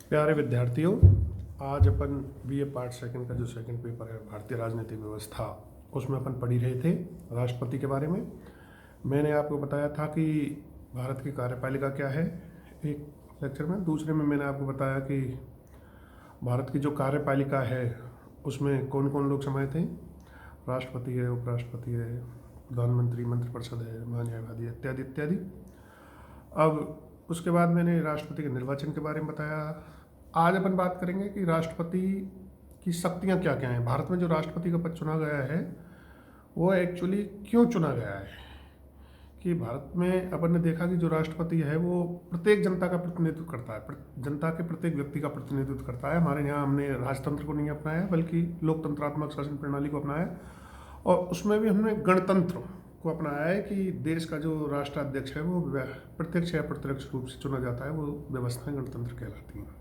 प्यारे विद्यार्थियों, आज अपन बीए पार्ट सेकंड का जो सेकंड पेपर है भारतीय राजनीतिक व्यवस्था, उसमें अपन पढ़ी रहे थे राष्ट्रपति के बारे में। मैंने आपको बताया था कि भारत की कार्यपालिका क्या है एक लेक्चर में। दूसरे में मैंने आपको बताया कि भारत की जो कार्यपालिका है उसमें कौन कौन लोग समाये थे। राष्ट्रपति है, उपराष्ट्रपति है, प्रधानमंत्री, मंत्रिपरिषद है, महान्यायवादी इत्यादि इत्यादि। अब उसके बाद मैंने राष्ट्रपति के निर्वाचन के बारे में बताया। आज अपन बात करेंगे कि राष्ट्रपति की शक्तियां क्या क्या हैं। भारत में जो राष्ट्रपति का पद चुना गया है वो एक्चुअली क्यों चुना गया है कि भारत में अपन ने देखा कि जो राष्ट्रपति है वो प्रत्येक जनता का प्रतिनिधित्व करता है, जनता के प्रत्येक व्यक्ति का प्रतिनिधित्व करता है। हमारे यहाँ हमने राजतंत्र को नहीं अपनाया बल्कि लोकतंत्रात्मक शासन प्रणाली को अपनाया, और उसमें भी हमने गणतंत्र को अपनाया है कि देश का जो राष्ट्राध्यक्ष है वो प्रत्यक्ष या प्रत्यक्ष रूप से चुना जाता है। वो व्यवस्थाएं गणतंत्र कहलाती हैं।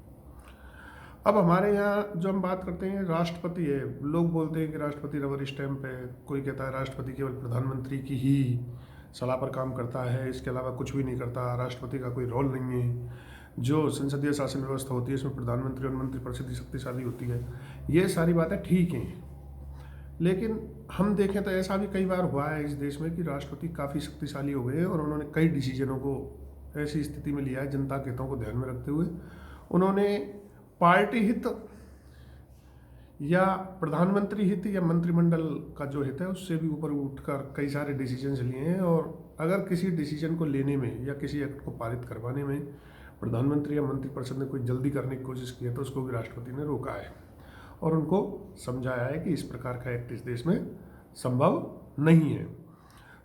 अब हमारे यहाँ जो हम बात करते हैं राष्ट्रपति है, लोग बोलते हैं कि राष्ट्रपति रबर स्टैंप है, कोई कहता है राष्ट्रपति केवल प्रधानमंत्री की ही सलाह पर काम करता है, इसके अलावा कुछ भी नहीं करता, राष्ट्रपति का कोई रोल नहीं है। जो संसदीय शासन व्यवस्था होती है इसमें प्रधानमंत्री और मंत्रिपरिषद शक्तिशाली होती है। ये सारी बातें ठीक हैं, लेकिन हम देखें तो ऐसा भी कई बार हुआ है इस देश में कि राष्ट्रपति काफ़ी शक्तिशाली हो गए हैं और उन्होंने कई डिसीजनों को ऐसी स्थिति में लिया है जनता के हितों को ध्यान में रखते हुए। उन्होंने पार्टी हित या प्रधानमंत्री हित या मंत्रिमंडल का जो हित है उससे भी ऊपर उठकर कई सारे डिसीजन लिए हैं। और अगर किसी डिसीजन को लेने में या किसी एक्ट को पारित करवाने में प्रधानमंत्री या मंत्रिपरिषद ने कोई जल्दी करने की कोशिश की है तो उसको भी राष्ट्रपति ने रोका है और उनको समझाया है कि इस प्रकार का एक्ट इस देश में संभव नहीं है।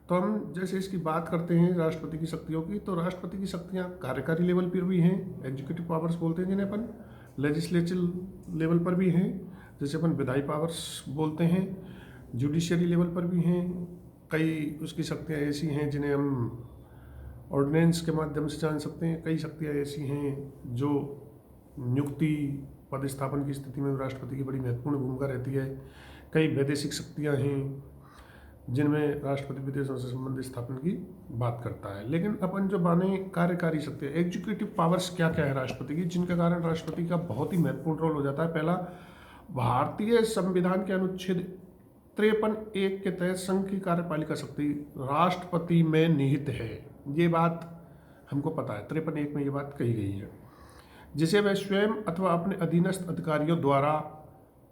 तो हम जैसे इसकी बात करते हैं राष्ट्रपति की शक्तियों की, तो राष्ट्रपति की शक्तियाँ कार्यकारी लेवल पर भी हैं, एग्जीक्यूटिव पावर्स बोलते हैं जिन्हें अपन, लेजिस्लेटिव लेवल पर भी हैं जैसे अपन विधायी पावर्स बोलते हैं, जुडिशियरी लेवल पर भी हैं। कई उसकी शक्तियाँ ऐसी हैं जिन्हें हम ऑर्डिनेंस के माध्यम से जान सकते हैं। कई शक्तियाँ ऐसी हैं जो नियुक्ति पदस्थापन की स्थिति में राष्ट्रपति की बड़ी महत्वपूर्ण भूमिका रहती है। कई वैदेशिक शक्तियाँ हैं जिनमें राष्ट्रपति विदेशों से संबंधित स्थापन की बात करता है। लेकिन अपन जो माने कार्यकारी शक्तियाँ, एग्जीक्यूटिव पावर्स क्या क्या है राष्ट्रपति की, जिनके कारण राष्ट्रपति का बहुत ही महत्वपूर्ण रोल हो जाता है। पहला, भारतीय संविधान के अनुच्छेद 53(1) के तहत संघ की कार्यपालिका शक्ति राष्ट्रपति में निहित है। ये बात हमको पता है, 53(1) में ये बात कही गई है, जिसे वह स्वयं अथवा अपने अधीनस्थ अधिकारियों द्वारा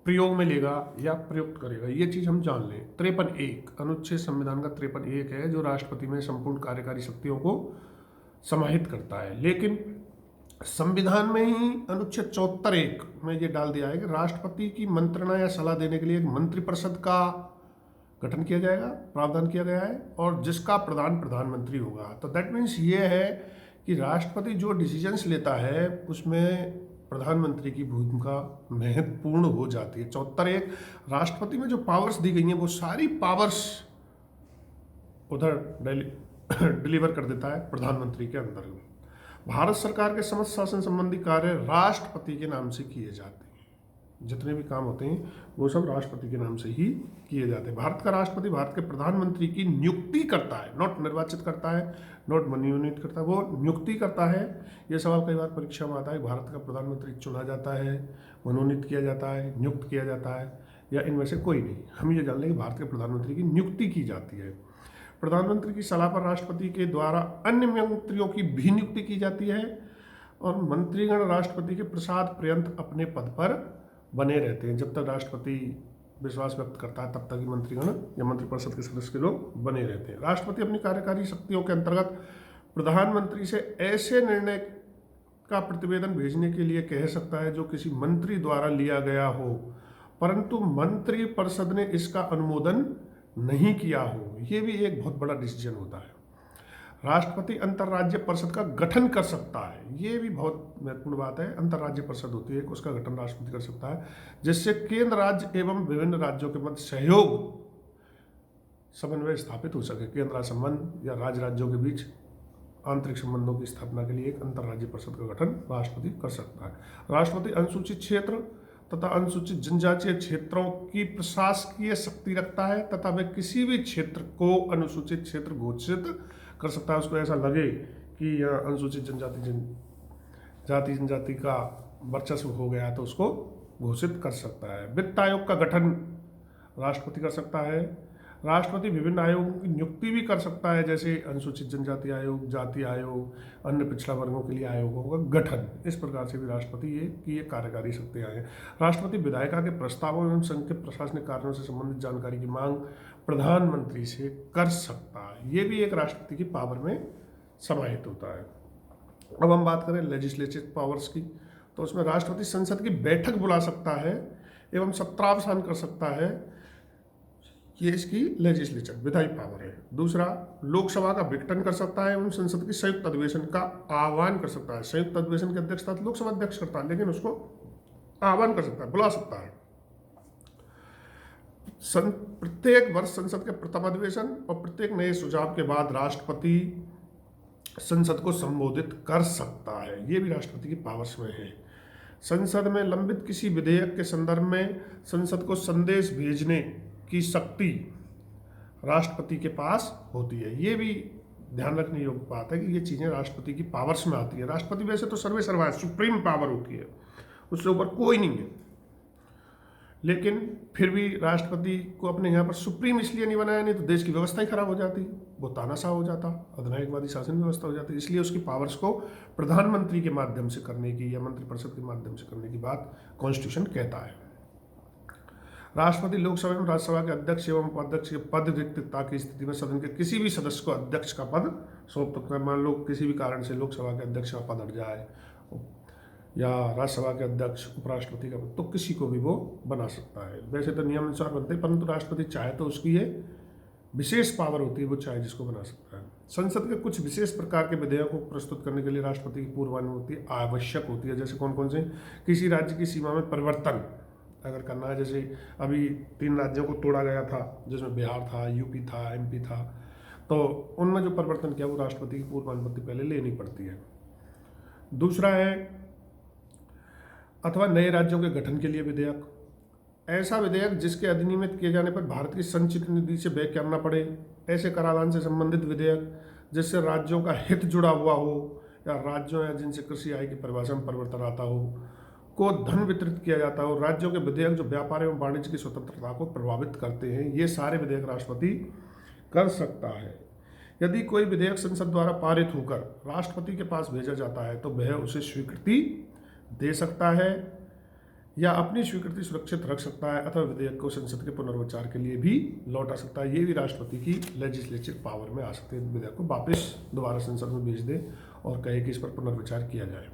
प्रयोग में लेगा या प्रयुक्त करेगा। ये चीज़ हम जान लें। 53(1) अनुच्छेद संविधान का 53(1) है जो राष्ट्रपति में संपूर्ण कार्यकारी शक्तियों को समाहित करता है। लेकिन संविधान में ही अनुच्छेद 74(1) में ये डाल दिया है कि राष्ट्रपति की मंत्रणा या सलाह देने के लिए एक मंत्रिपरिषद का गठन किया जाएगा, प्रावधान किया गया है, और जिसका प्रधान प्रधानमंत्री होगा। तो दैट मीन्स ये है कि राष्ट्रपति जो डिसीजंस लेता है उसमें प्रधानमंत्री की भूमिका महत्वपूर्ण हो जाती है। 74(1) राष्ट्रपति में जो पावर्स दी गई हैं वो सारी पावर्स उधर डिलीवर कर देता है प्रधानमंत्री के अंदर। भारत सरकार के समस्त शासन संबंधी कार्य राष्ट्रपति के नाम से किए जाते हैं। जितने भी काम होते हैं वो सब राष्ट्रपति के नाम से ही किए जाते हैं। भारत का राष्ट्रपति भारत के प्रधानमंत्री की नियुक्ति करता है, नॉट निर्वाचित करता है, नॉट मनोनीत करता है, वो नियुक्ति करता है। ये सवाल कई बार परीक्षा में आता है, भारत का प्रधानमंत्री चुना जाता है, मनोनीत किया जाता है, नियुक्त किया जाता है, या इनमें से कोई नहीं। हम ये जान लें कि भारत के प्रधानमंत्री की नियुक्ति की जाती है। प्रधानमंत्री की सलाह पर राष्ट्रपति के द्वारा अन्य मंत्रियों की भी नियुक्ति की जाती है, और मंत्रीगण राष्ट्रपति के प्रसाद पर्यंत अपने पद पर बने रहते हैं। जब तक राष्ट्रपति विश्वास व्यक्त करता है तब तक ही मंत्रीगण या मंत्रिपरिषद के सदस्य के लोग बने रहते हैं। राष्ट्रपति अपनी कार्यकारी शक्तियों के अंतर्गत प्रधानमंत्री से ऐसे निर्णय का प्रतिवेदन भेजने के लिए कह सकता है जो किसी मंत्री द्वारा लिया गया हो, परंतु मंत्रिपरिषद ने इसका अनुमोदन नहीं किया हो। ये भी एक बहुत बड़ा डिसीजन होता है। राष्ट्रपति अंतर्राज्य परिषद का गठन कर सकता है, ये भी बहुत महत्वपूर्ण बात है। अंतर्राज्य परिषद होती है, उसका गठन राष्ट्रपति कर सकता है, जिससे केंद्र राज्य एवं विभिन्न राज्यों के मध्य सहयोग समन्वय स्थापित हो सके। केंद्र संबंध या राज्य राज्यों के बीच आंतरिक संबंधों की स्थापना के लिए एक अंतर्राज्य परिषद का गठन राष्ट्रपति कर सकता है। राष्ट्रपति अनुसूचित क्षेत्र तथा अनुसूचित जनजातीय क्षेत्रों की प्रशासकीय शक्ति रखता है तथा वह किसी भी क्षेत्र को अनुसूचित क्षेत्र घोषित कर सकता है। उसको ऐसा लगे कि यहाँ अनुसूचित जाति जनजाति का वर्चस्व हो गया तो उसको घोषित कर सकता है। वित्त आयोग का गठन राष्ट्रपति कर सकता है। राष्ट्रपति विभिन्न आयोगों की नियुक्ति भी कर सकता है, जैसे अनुसूचित जनजाति आयोग, जाति आयोग, अन्य पिछड़ा वर्गों के लिए आयोगों का गठन। इस प्रकार से भी राष्ट्रपति ये कार्यकारी शक्तियाँ हैं। राष्ट्रपति विधायिका के प्रस्तावों एवं संघ के प्रशासनिक कार्यों से संबंधित जानकारी की मांग प्रधानमंत्री से कर सकता है। ये भी एक राष्ट्रपति की पावर में समाहित होता है। अब हम बात करें लेजिस्लेटिव पावर्स की, तो उसमें राष्ट्रपति संसद की बैठक बुला सकता है एवं सत्रावसान कर सकता है। ये इसकी लेजिस्लेचर विधायी पावर है। दूसरा, लोकसभा का विघटन कर सकता है एवं संसद की संयुक्त अधिवेशन का आह्वान कर सकता है। संयुक्त अधिवेशन की अध्यक्षता लोकसभा अध्यक्ष करता है, लेकिन उसको आह्वान कर सकता है, बुला सकता है। प्रत्येक वर्ष संसद के प्रथम अधिवेशन और प्रत्येक नए सुझाव के बाद राष्ट्रपति संसद को संबोधित कर सकता है। ये भी राष्ट्रपति की पावर्स में है। संसद में लंबित किसी विधेयक के संदर्भ में संसद को संदेश भेजने की शक्ति राष्ट्रपति के पास होती है। ये भी ध्यान रखने योग्य बात है कि ये चीज़ें राष्ट्रपति की पावर्स में आती है। राष्ट्रपति वैसे तो सर्वे सर्वा है, सुप्रीम पावर होती है, उससे ऊपर कोई नहीं है, लेकिन फिर भी राष्ट्रपति को अपने यहाँ पर सुप्रीम इसलिए नहीं बनाया, नहीं तो देश की व्यवस्था ही खराब हो जाती, वो तानाशाह हो जाता, अधिनायकवादी शासन व्यवस्था हो जाती। इसलिए उसकी पावर्स को प्रधानमंत्री के माध्यम से करने की या मंत्रिपरिषद के माध्यम से करने की बात कॉन्स्टिट्यूशन कहता है। राष्ट्रपति लोकसभा एवं राज्यसभा के अध्यक्ष एवं उपाध्यक्ष के पद रिक्तता की स्थिति में सदन के किसी भी सदस्य को अध्यक्ष का पद सौंप सकता है। मान लो किसी भी कारण से लोकसभा के अध्यक्ष का पद हट जाए या राज्यसभा के अध्यक्ष उपराष्ट्रपति का पद, तो किसी को भी वो बना सकता है। वैसे तो नियम अनुसार बनते हैं, परंतु राष्ट्रपति चाहे तो उसकी ये विशेष पावर होती है, वो चाहे जिसको बना सकता है। संसद के कुछ विशेष प्रकार के विधेयकों को प्रस्तुत करने के लिए राष्ट्रपति की पूर्वानुमति आवश्यक होती है। जैसे कौन कौन से? किसी राज्य की सीमा में परिवर्तन अगर करना है, जैसे अभी 3 राज्यों को तोड़ा गया था, जिसमें बिहार था, यूपी था, एमपी था, तो उनमें जो परिवर्तन किया वो राष्ट्रपति की पूर्व अनुमति पहले लेनी पड़ती है। दूसरा है अथवा नए राज्यों के गठन के लिए विधेयक, ऐसा विधेयक जिसके अधिनियमित किए जाने पर भारत की संचित निधि से व्यय करना पड़े, ऐसे कराधान से संबंधित विधेयक जिससे राज्यों का हित जुड़ा हुआ हो या राज्यों या जिनसे कृषि आय की परिभाषा में परिवर्तन आता हो को धन वितरित किया जाता हो, राज्यों के विधेयक जो व्यापार एवं वाणिज्य की स्वतंत्रता को प्रभावित करते हैं, ये सारे विधेयक राष्ट्रपति कर सकता है। यदि कोई विधेयक संसद द्वारा पारित होकर राष्ट्रपति के पास भेजा जाता है तो वह उसे स्वीकृति दे सकता है या अपनी स्वीकृति सुरक्षित रख सकता है अथवा विधेयक को संसद के पुनर्विचार के लिए भी लौटा सकता है। ये भी राष्ट्रपति की लेजिस्लेटिव पावर में आ सकते हैं। विधेयक को वापस दोबारा संसद में भेज दे और कहे कि इस पर पुनर्विचार किया जाए।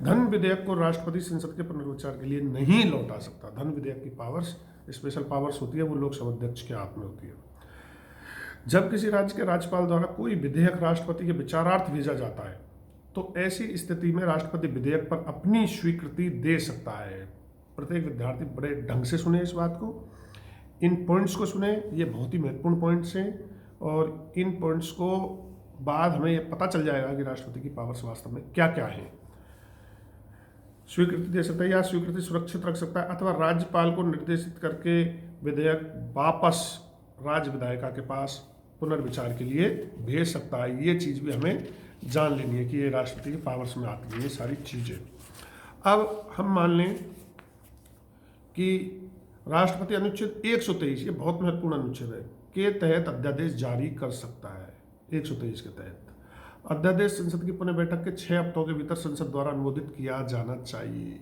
धन विधेयक को राष्ट्रपति संसद के पुनर्विचार के लिए नहीं लौटा सकता। धन विधेयक की पावर्स, स्पेशल पावर्स होती है, वो लोकसभा अध्यक्ष के हाथ में होती है। जब किसी राज्य के राज्यपाल द्वारा कोई विधेयक राष्ट्रपति के विचारार्थ भेजा जाता है तो ऐसी स्थिति में राष्ट्रपति विधेयक पर अपनी स्वीकृति दे सकता है। प्रत्येक विद्यार्थी बड़े ढंग से सुने इस बात को, इन पॉइंट्स को सुने, ये बहुत ही महत्वपूर्ण पॉइंट्स हैं और इन पॉइंट्स को बाद हमें ये पता चल जाएगा कि राष्ट्रपति की पावर्स वास्तव में क्या क्या है। स्वीकृति दे सकता है या स्वीकृति सुरक्षित रख सकता है अथवा राज्यपाल को निर्देशित करके विधेयक वापस राज्य विधायिका के पास पुनर्विचार के लिए भेज सकता है। ये चीज़ भी हमें जान लेनी है कि ये राष्ट्रपति की पावर्स में आती है ये सारी चीज़ें। अब हम मान लें कि राष्ट्रपति अनुच्छेद 123, ये बहुत महत्वपूर्ण अनुच्छेद है, के तहत अध्यादेश जारी कर सकता है। 123 के तहत अध्यादेश संसद की पुनः बैठक के 6 हफ्तों के भीतर संसद द्वारा अनुमोदित किया जाना चाहिए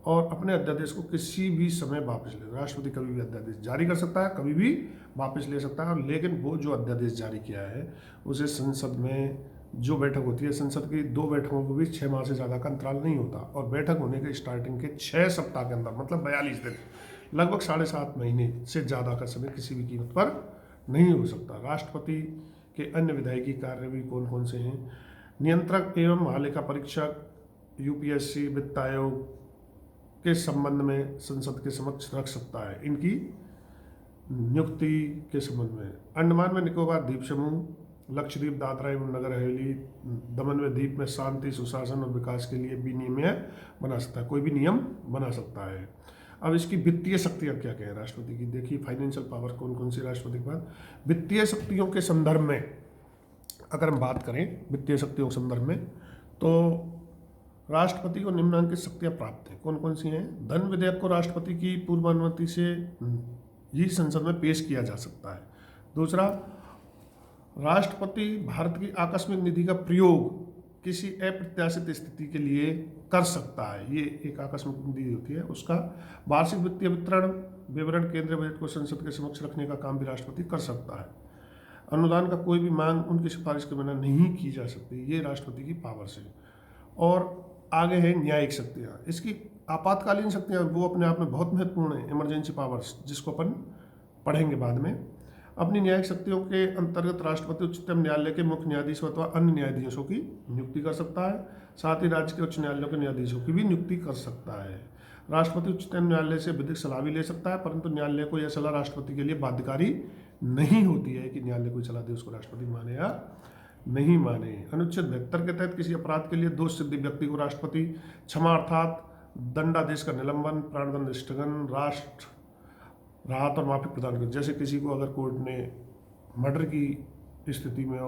और अपने अध्यादेश को किसी भी समय वापस ले। राष्ट्रपति कभी भी अध्यादेश जारी कर सकता है, कभी भी वापस ले सकता है, लेकिन वो जो अध्यादेश जारी किया है उसे संसद में जो बैठक होती है, संसद की 2 बैठकों के बीच 6 माह से ज़्यादा का अंतराल नहीं होता और बैठक होने के स्टार्टिंग के 6 सप्ताह के अंदर, मतलब 42 दिन, लगभग 7.5 महीने से ज़्यादा का समय किसी भी कीमत पर नहीं हो सकता। राष्ट्रपति के अन्य विधायिकी कार्य भी कौन कौन से हैं? नियंत्रक एवं महालेखा परीक्षक, यूपीएससी, वित्त आयोग के संबंध में संसद के समक्ष रख सकता है इनकी नियुक्ति के संबंध में। अंडमान में निकोबार द्वीप समूह, लक्षद्वीप, दादरा एवं नगर हवेली, दमन व दीप में शांति, सुशासन और विकास के लिए भी नियम बना सकता है, कोई भी नियम बना सकता है। अब इसकी वित्तीय शक्तियाँ क्या क्या है राष्ट्रपति की? देखिए फाइनेंशियल पावर कौन कौन सी राष्ट्रपति के पास। वित्तीय शक्तियों के संदर्भ में अगर हम बात करें, वित्तीय शक्तियों के संदर्भ में, तो राष्ट्रपति को निम्नलिखित शक्तियां प्राप्त हैं। कौन कौन सी हैं? धन विधेयक को राष्ट्रपति की पूर्व अनुमति से ही संसद में पेश किया जा सकता है। दूसरा, राष्ट्रपति भारत की आकस्मिक निधि का प्रयोग किसी अप्रत्याशित स्थिति के लिए कर सकता है। ये एक आकस्मिक निधि होती है, उसका वार्षिक वित्तीय विवरण केंद्रीय बजट को संसद के समक्ष रखने का काम भी राष्ट्रपति कर सकता है। अनुदान का कोई भी मांग उनकी सिफारिश के बिना नहीं की जा सकती। ये राष्ट्रपति की पावर्स है। और आगे है न्यायिक शक्तियाँ। इसकी आपातकालीन शक्तियाँ वो अपने आप में बहुत महत्वपूर्ण है, इमरजेंसी पावर्स, जिसको अपन पढ़ेंगे बाद में। अपनी न्यायिक शक्तियों के अंतर्गत राष्ट्रपति उच्चतम न्यायालय के मुख्य न्यायाधीश अथवा अन्य न्यायाधीशों की नियुक्ति कर सकता है। साथ ही राज्य के उच्च न्यायालयों के न्यायाधीशों की भी नियुक्ति कर सकता है। राष्ट्रपति उच्चतम न्यायालय से विधिक सलाह भी ले सकता है, परंतु न्यायालय को यह सलाह राष्ट्रपति के लिए बाध्यकारी नहीं होती है कि न्यायालय कोई सलाह दे उसको राष्ट्रपति माने या नहीं माने। अनुच्छेद 72 के तहत किसी अपराध के लिए दोष सिद्ध व्यक्ति को राष्ट्रपति क्षमा अर्थात दंडादेश का निलंबन, प्राणदंड स्थगन, राष्ट्र राहत और माफी प्रदान कर। जैसे किसी को अगर कोर्ट ने मर्डर की स्थिति में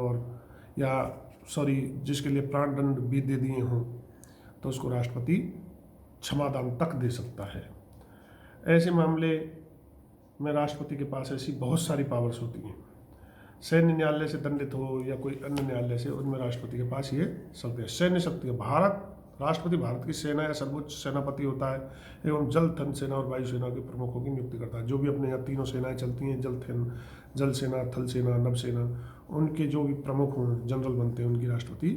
जिसके लिए प्राणदंड भी दे दिए हों तो उसको राष्ट्रपति क्षमादान तक दे सकता है। ऐसे मामले में राष्ट्रपति के पास ऐसी बहुत सारी पावर्स होती हैं। सैन्य न्यायालय से दंडित हो या कोई अन्य न्यायालय से, उनमें राष्ट्रपति के पास ये शक्ति है। सैन्य शक्ति है। राष्ट्रपति भारत की सेना या सर्वोच्च सेनापति होता है एवं जल, थल सेना और वायु सेना के प्रमुखों की नियुक्ति करता है। जो भी अपने यहाँ तीनों सेनाएं चलती हैं, जल सेना, थल सेना, नभ सेना, उनके जो भी प्रमुख हों, जनरल बनते हैं, उनकी राष्ट्रपति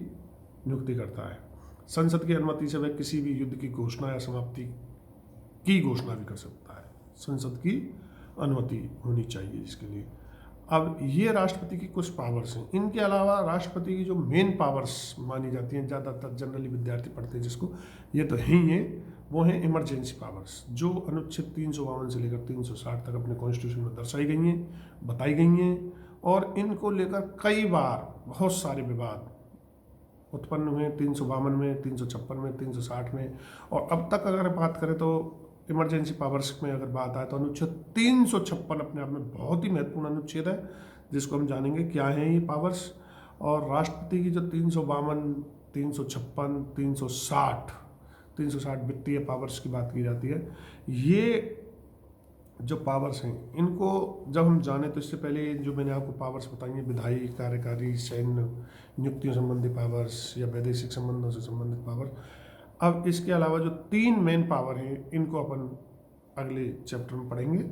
नियुक्ति करता है। संसद की अनुमति से वह किसी भी युद्ध की घोषणा या समाप्ति की घोषणा भी कर सकता है। संसद की अनुमति होनी चाहिए इसके लिए। अब ये राष्ट्रपति की कुछ पावर्स हैं। इनके अलावा राष्ट्रपति की जो मेन पावर्स मानी जाती हैं, ज़्यादातर जनरली विद्यार्थी पढ़ते हैं जिसको, ये तो ही हैं, वो हैं इमरजेंसी पावर्स, जो अनुच्छेद 352 से लेकर 360 तक अपने कॉन्स्टिट्यूशन में दर्शाई गई हैं, बताई गई हैं। और इनको लेकर कई बार बहुत सारे विवाद उत्पन्न हुए 352 में, 356 में, 360 में। और अब तक अगर बात करें तो इमरजेंसी पावर्स में अगर बात आए तो अनुच्छेद 356 अपने आप में बहुत ही महत्वपूर्ण अनुच्छेद है, जिसको हम जानेंगे क्या है ये पावर्स। और राष्ट्रपति की जो 352, 356, 360 वित्तीय पावर्स की बात की जाती है, ये जो पावर्स हैं इनको जब हम जाने तो इससे पहले जो मैंने आपको पावर्स बताई हैं, विधायी, कार्यकारी, सैन्य, नियुक्तियों संबंधी पावर्स या वैदेशिक संबंधों से संबंधित पावर। अब इसके अलावा जो 3 मेन पावर हैं इनको अपन अगले चैप्टर में पढ़ेंगे।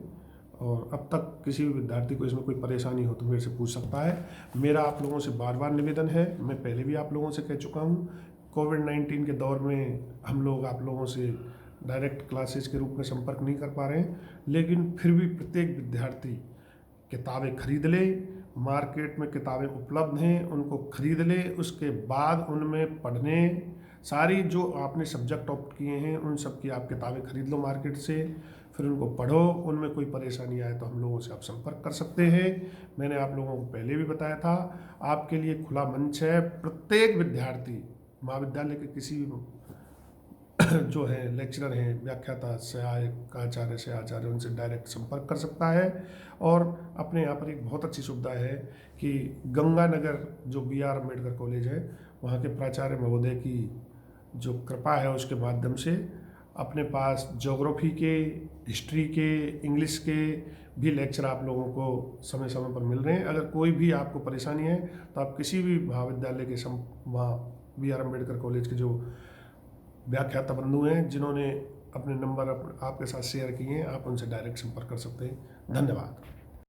और अब तक किसी भी विद्यार्थी को इसमें कोई परेशानी हो तो मेरे से पूछ सकता है। मेरा आप लोगों से बार बार निवेदन है, मैं पहले भी आप लोगों से कह चुका हूँ, कोविड-19 के दौर में हम लोग आप लोगों से डायरेक्ट क्लासेस के रूप में संपर्क नहीं कर पा रहे हैं, लेकिन फिर भी प्रत्येक विद्यार्थी किताबें खरीद ले। मार्केट में किताबें उपलब्ध हैं, उनको खरीद ले। उसके बाद उनमें पढ़ने, सारी जो आपने सब्जेक्ट ऑप्ट किए हैं उन सब की आप किताबें खरीद लो मार्केट से, फिर उनको पढ़ो। उनमें कोई परेशानी आए तो हम लोगों से आप संपर्क कर सकते हैं। मैंने आप लोगों को पहले भी बताया था, आपके लिए खुला मंच है। प्रत्येक विद्यार्थी महाविद्यालय के किसी भी जो है लेक्चरर हैं, व्याख्याता, सहायक आचार्य से आचार्य, उनसे डायरेक्ट संपर्क कर सकता है। और अपने यहाँ पर एक बहुत अच्छी सुविधा है कि गंगानगर जो BR अम्बेडकर कॉलेज है, वहाँ के प्राचार्य महोदय की जो कृपा है उसके माध्यम से अपने पास ज्योग्राफी के, हिस्ट्री के, इंग्लिश के भी लेक्चर आप लोगों को समय समय पर मिल रहे हैं। अगर कोई भी आपको परेशानी है तो आप किसी भी महाविद्यालय के वहाँ BR अम्बेडकर कॉलेज के जो व्याख्याता बंधु हैं जिन्होंने अपने नंबर आपके साथ शेयर किए हैं, आप उनसे डायरेक्ट संपर्क कर सकते हैं। धन्यवाद।